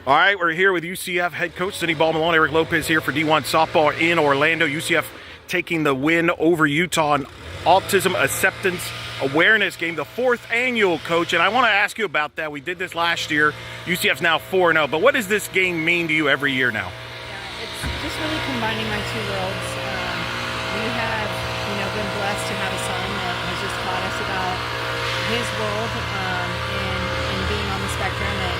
All right, we're here with UCF head coach Cindy Ball-Malone. Eric Lopez here for D1 softball in Orlando. UCF taking the win over Utah in Autism Acceptance Awareness game, the fourth annual, coach. And I want to ask you about that. We did this last year. UCF's now 4-0. But what does this game mean to you every year now? Yeah, it's just really combining my two worlds. We have, been blessed to have a son that has just taught us about his world in being on the spectrum, and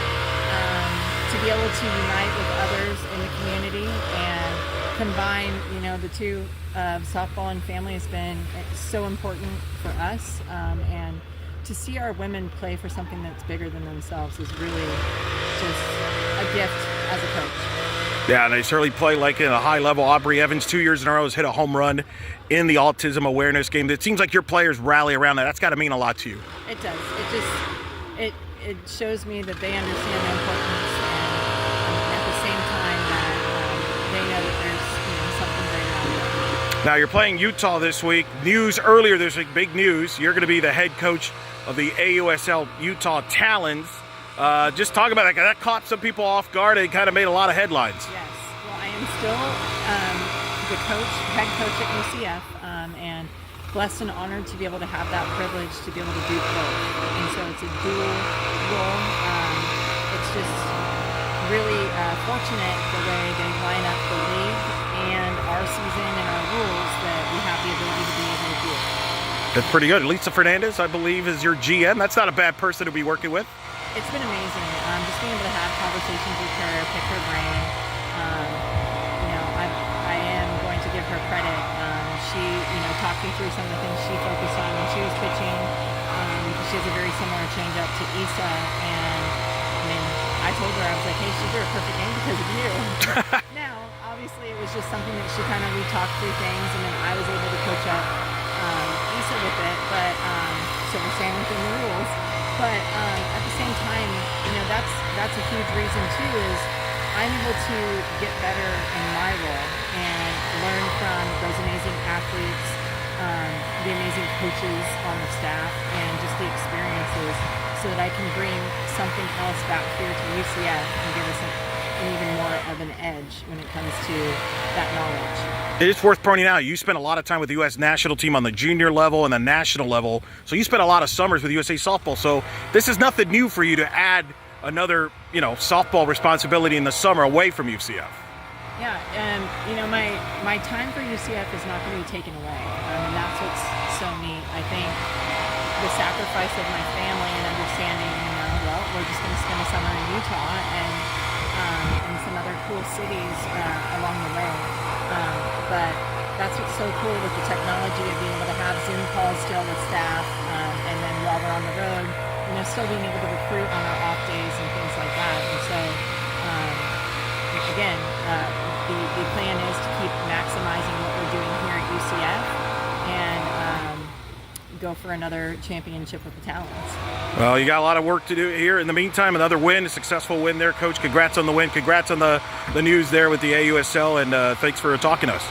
to be able to unite with others in the community and combine, the two of softball and family has been so important for us. And to see our women play for something that's bigger than themselves is really just a gift as a coach. Yeah, and they certainly play like at a high level. Aubrey Evans, 2 years in a row, has hit a home run in the Autism Awareness game. It seems like your players rally around that. That's got to mean a lot to you. It does. It shows me that they understand the importance, and at the same time that they know that there's something great out there. Now you're playing Utah this week. News earlier this week, big news. You're going to be the head coach of the AUSL Utah Talons. Just talk about that. That caught some people off guard. It kind of made a lot of headlines. Yes. Well, I am still the head coach at UCF, and blessed and honored to be able to have that privilege to be able to do both. And so it's a dual role. It's just really fortunate the way they line up the league and our season and our rules that we have the ability to be able to do it. That's pretty good. Lisa Fernandez, I believe, is your GM. That's not a bad person to be working with. It's been amazing. Just being able to have conversations with her, pick her brain. I am going to give her credit. She, talked me through some of the things she focused on when she was pitching. She has a very similar changeup to Issa, and I told her, I was like, hey, she threw a perfect game because of you. Now, obviously, it was just something that we talked through things, and then I was able to coach up Issa with it. But so we're staying within the rules. But at the same time, that's a huge reason too, is I'm able to get better in my role and learn from those amazing athletes, the amazing coaches on the staff, and just the experiences, so that I can bring something else back here to UCF and give us an even more of an edge when it comes to that knowledge. It is worth pointing out, you spent a lot of time with the U.S. national team on the junior level and the national level, so you spent a lot of summers with USA Softball, so this is nothing new for you to add another, softball responsibility in the summer away from UCF. Yeah, and my time for UCF is not going to be taken away, and that's what's so neat. I think the sacrifice of my family and understanding, we're just going to spend a summer in Utah and some other cool cities along the way. But that's what's so cool with the technology of being able to have Zoom calls still with staff, and then while we're on the road, still being able to recruit on our off days and things like that. And so, again, the plan is to keep maximizing what we're doing here at UCF and go for another championship with the Talons. Well, you got a lot of work to do here. In the meantime, another win, a successful win there, Coach. Congrats on the win. Congrats on the news there with the AUSL, and thanks for talking to us.